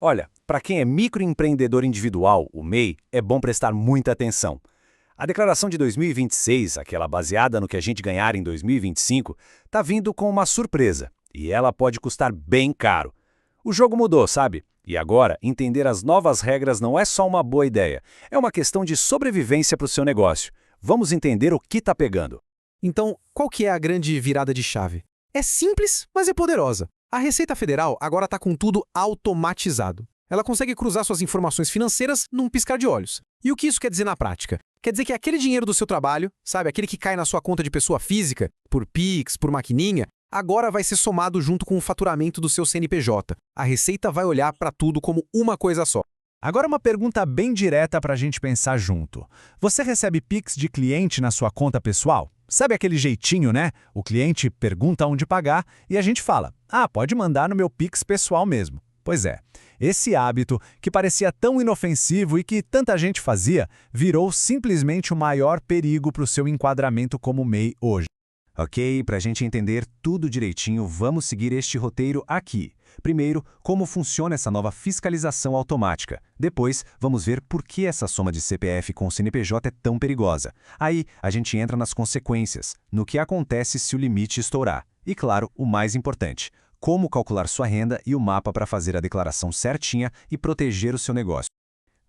Olha, para quem é microempreendedor individual, o MEI, é bom prestar muita atenção. A declaração de 2026, aquela baseada no que a gente ganhar em 2025, está vindo com uma surpresa, e ela pode custar bem caro. O jogo mudou, sabe? E agora, entender as novas regras não é só uma boa ideia, é uma questão de sobrevivência para o seu negócio. Vamos entender o que está pegando. Então, qual que é a grande virada de chave? É simples, mas é poderosa. A Receita Federal agora está com tudo automatizado. Ela consegue cruzar suas informações financeiras num piscar de olhos. E o que isso quer dizer na prática? Quer dizer que aquele dinheiro do seu trabalho, sabe, aquele que cai na sua conta de pessoa física, por Pix, por maquininha, agora vai ser somado junto com o faturamento do seu CNPJ. A Receita vai olhar para tudo como uma coisa só. Agora uma pergunta bem direta para a gente pensar junto. Você recebe Pix de cliente na sua conta pessoal? Sabe aquele jeitinho, né? O cliente pergunta onde pagar e a gente fala, pode mandar no meu Pix pessoal mesmo. Pois é, esse hábito, que parecia tão inofensivo e que tanta gente fazia, virou simplesmente o maior perigo para o seu enquadramento como MEI hoje. Ok, para a gente entender tudo direitinho, vamos seguir este roteiro aqui. Primeiro, como funciona essa nova fiscalização automática. Depois, vamos ver por que essa soma de CPF com o CNPJ é tão perigosa. Aí, a gente entra nas consequências, no que acontece se o limite estourar. E claro, o mais importante, como calcular sua renda e o mapa para fazer a declaração certinha e proteger o seu negócio.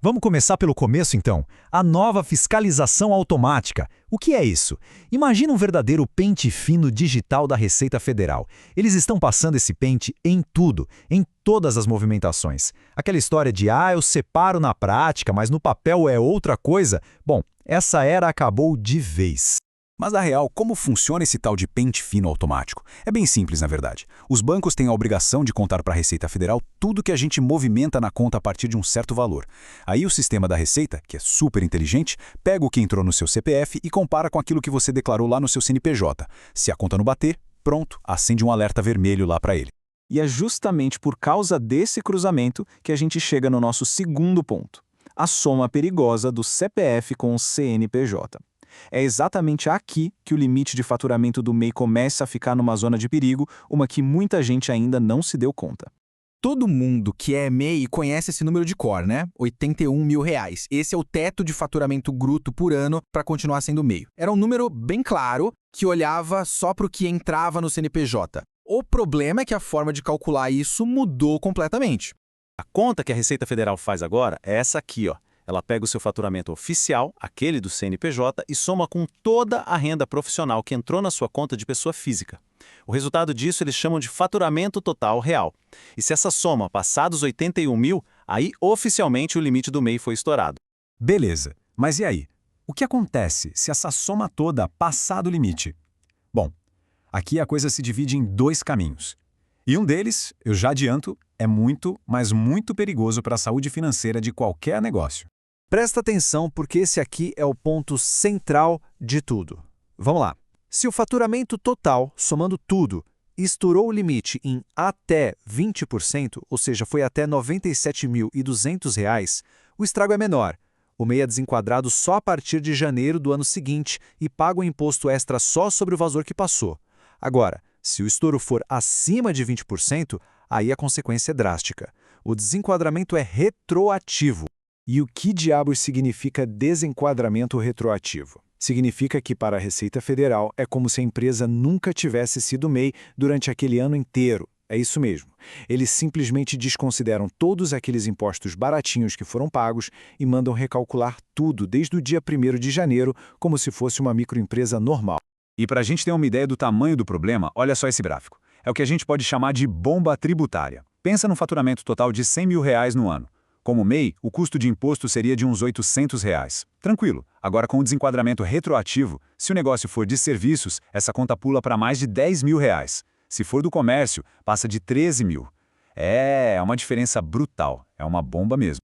Vamos começar pelo começo, então. A nova fiscalização automática. O que é isso? Imagina um verdadeiro pente fino digital da Receita Federal. Eles estão passando esse pente em tudo, em todas as movimentações. Aquela história de, eu separo na prática, mas no papel é outra coisa. Bom, essa era acabou de vez. Mas, na real, como funciona esse tal de pente fino automático? É bem simples, na verdade. Os bancos têm a obrigação de contar para a Receita Federal tudo que a gente movimenta na conta a partir de um certo valor. Aí o sistema da Receita, que é super inteligente, pega o que entrou no seu CPF e compara com aquilo que você declarou lá no seu CNPJ. Se a conta não bater, pronto, acende um alerta vermelho lá para ele. E é justamente por causa desse cruzamento que a gente chega no nosso segundo ponto. A soma perigosa do CPF com o CNPJ. É exatamente aqui que o limite de faturamento do MEI começa a ficar numa zona de perigo, uma que muita gente ainda não se deu conta. Todo mundo que é MEI conhece esse número de cor, né? R$ 81 mil. Esse é o teto de faturamento bruto por ano para continuar sendo MEI. Era um número bem claro que olhava só para o que entrava no CNPJ. O problema é que a forma de calcular isso mudou completamente. A conta que a Receita Federal faz agora é essa aqui, ó. Ela pega o seu faturamento oficial, aquele do CNPJ, e soma com toda a renda profissional que entrou na sua conta de pessoa física. O resultado disso eles chamam de faturamento total real. E se essa soma passar dos 81 mil, aí oficialmente o limite do MEI foi estourado. Beleza, mas e aí? O que acontece se essa soma toda passar do limite? Bom, aqui a coisa se divide em dois caminhos. E um deles, eu já adianto, é muito, mas muito perigoso para a saúde financeira de qualquer negócio. Presta atenção porque esse aqui é o ponto central de tudo. Vamos lá. Se o faturamento total, somando tudo, estourou o limite em até 20%, ou seja, foi até R$ 97.200, o estrago é menor. O MEI é desenquadrado só a partir de janeiro do ano seguinte e paga o imposto extra só sobre o valor que passou. Agora, se o estouro for acima de 20%, aí a consequência é drástica. O desenquadramento é retroativo. E o que diabos significa desenquadramento retroativo? Significa que para a Receita Federal é como se a empresa nunca tivesse sido MEI durante aquele ano inteiro. É isso mesmo. Eles simplesmente desconsideram todos aqueles impostos baratinhos que foram pagos e mandam recalcular tudo desde o dia 1º de janeiro como se fosse uma microempresa normal. E para a gente ter uma ideia do tamanho do problema, olha só esse gráfico. É o que a gente pode chamar de bomba tributária. Pensa num faturamento total de R$ 100 mil no ano. Como MEI, o custo de imposto seria de uns R$ 800. Tranquilo. Agora, com o desenquadramento retroativo, se o negócio for de serviços, essa conta pula para mais de R$ 10 mil. Se for do comércio, passa de 13 mil. É uma diferença brutal. É uma bomba mesmo.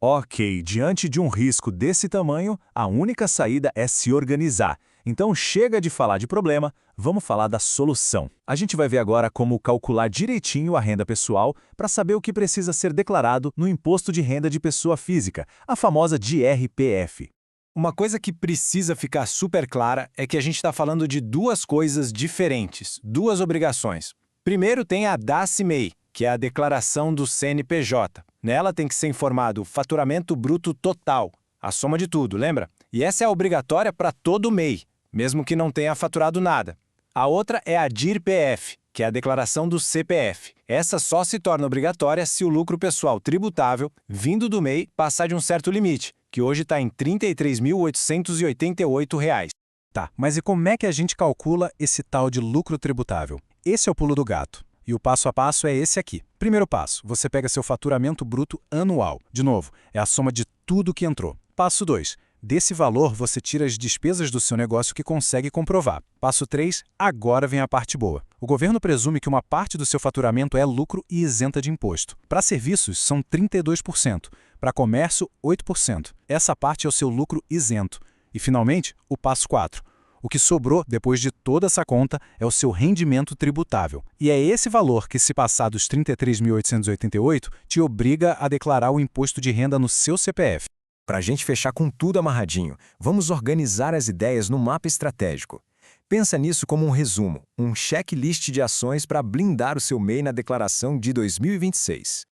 Ok, diante de um risco desse tamanho, a única saída é se organizar. Então chega de falar de problema, vamos falar da solução. A gente vai ver agora como calcular direitinho a renda pessoal para saber o que precisa ser declarado no Imposto de Renda de Pessoa Física, a famosa DRPF. Uma coisa que precisa ficar super clara é que a gente está falando de duas coisas diferentes, duas obrigações. Primeiro tem a DACE-MEI, que é a declaração do CNPJ. Nela tem que ser informado o faturamento bruto total, a soma de tudo, lembra? E essa é obrigatória para todo MEI, mesmo que não tenha faturado nada. A outra é a DIR-PF, que é a declaração do CPF. Essa só se torna obrigatória se o lucro pessoal tributável, vindo do MEI, passar de um certo limite, que hoje está em R$ 33.888. Tá, mas e como é que a gente calcula esse tal de lucro tributável? Esse é o pulo do gato. E o passo a passo é esse aqui. Primeiro passo, você pega seu faturamento bruto anual. De novo, é a soma de tudo que entrou. Passo 2, desse valor você tira as despesas do seu negócio que consegue comprovar. Passo 3, agora vem a parte boa. O governo presume que uma parte do seu faturamento é lucro e isenta de imposto. Para serviços, são 32%. Para comércio, 8%. Essa parte é o seu lucro isento. E, finalmente, o passo 4. O que sobrou, depois de toda essa conta, é o seu rendimento tributável. E é esse valor que, se passar dos 33.888, te obriga a declarar o imposto de renda no seu CPF. Para a gente fechar com tudo amarradinho, vamos organizar as ideias no mapa estratégico. Pensa nisso como um resumo, um checklist de ações para blindar o seu MEI na declaração de 2026.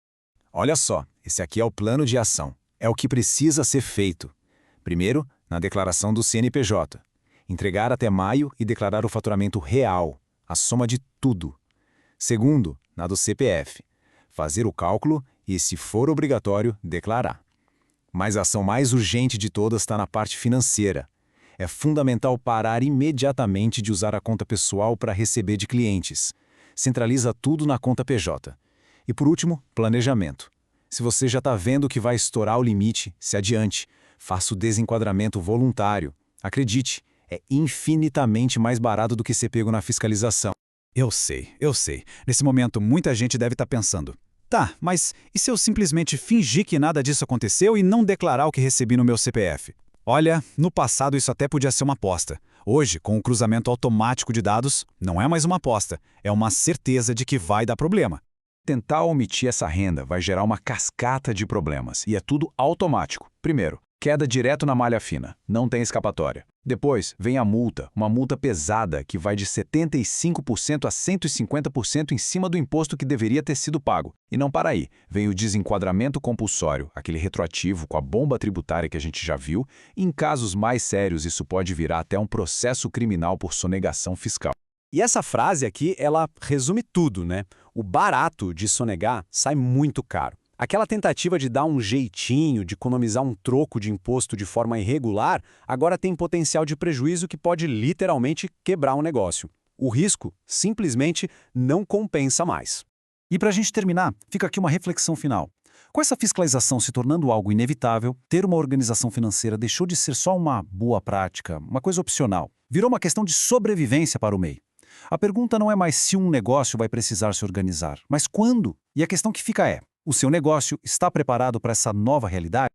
Olha só, esse aqui é o plano de ação. É o que precisa ser feito. Primeiro, na declaração do CNPJ. Entregar até maio e declarar o faturamento real, a soma de tudo. Segundo, na do CPF. Fazer o cálculo e, se for obrigatório, declarar. Mas a ação mais urgente de todas está na parte financeira. É fundamental parar imediatamente de usar a conta pessoal para receber de clientes. Centraliza tudo na conta PJ. E por último, planejamento. Se você já está vendo que vai estourar o limite, se adiante. Faça o desenquadramento voluntário. Acredite, é infinitamente mais barato do que ser pego na fiscalização. Eu sei. Nesse momento, muita gente deve estar pensando: tá, mas e se eu simplesmente fingir que nada disso aconteceu e não declarar o que recebi no meu CPF? Olha, no passado isso até podia ser uma aposta. Hoje, com o cruzamento automático de dados, não é mais uma aposta, é uma certeza de que vai dar problema. Tentar omitir essa renda vai gerar uma cascata de problemas, e é tudo automático. Primeiro, queda direto na malha fina, não tem escapatória. Depois, vem a multa, uma multa pesada que vai de 75% a 150% em cima do imposto que deveria ter sido pago. E não para aí, vem o desenquadramento compulsório, aquele retroativo com a bomba tributária que a gente já viu, e em casos mais sérios isso pode virar até um processo criminal por sonegação fiscal. E essa frase aqui, ela resume tudo, né? O barato de sonegar sai muito caro. Aquela tentativa de dar um jeitinho, de economizar um troco de imposto de forma irregular, agora tem potencial de prejuízo que pode literalmente quebrar um negócio. O risco simplesmente não compensa mais. E para a gente terminar, fica aqui uma reflexão final. Com essa fiscalização se tornando algo inevitável, ter uma organização financeira deixou de ser só uma boa prática, uma coisa opcional. Virou uma questão de sobrevivência para o MEI. A pergunta não é mais se um negócio vai precisar se organizar, mas quando? E a questão que fica é: o seu negócio está preparado para essa nova realidade?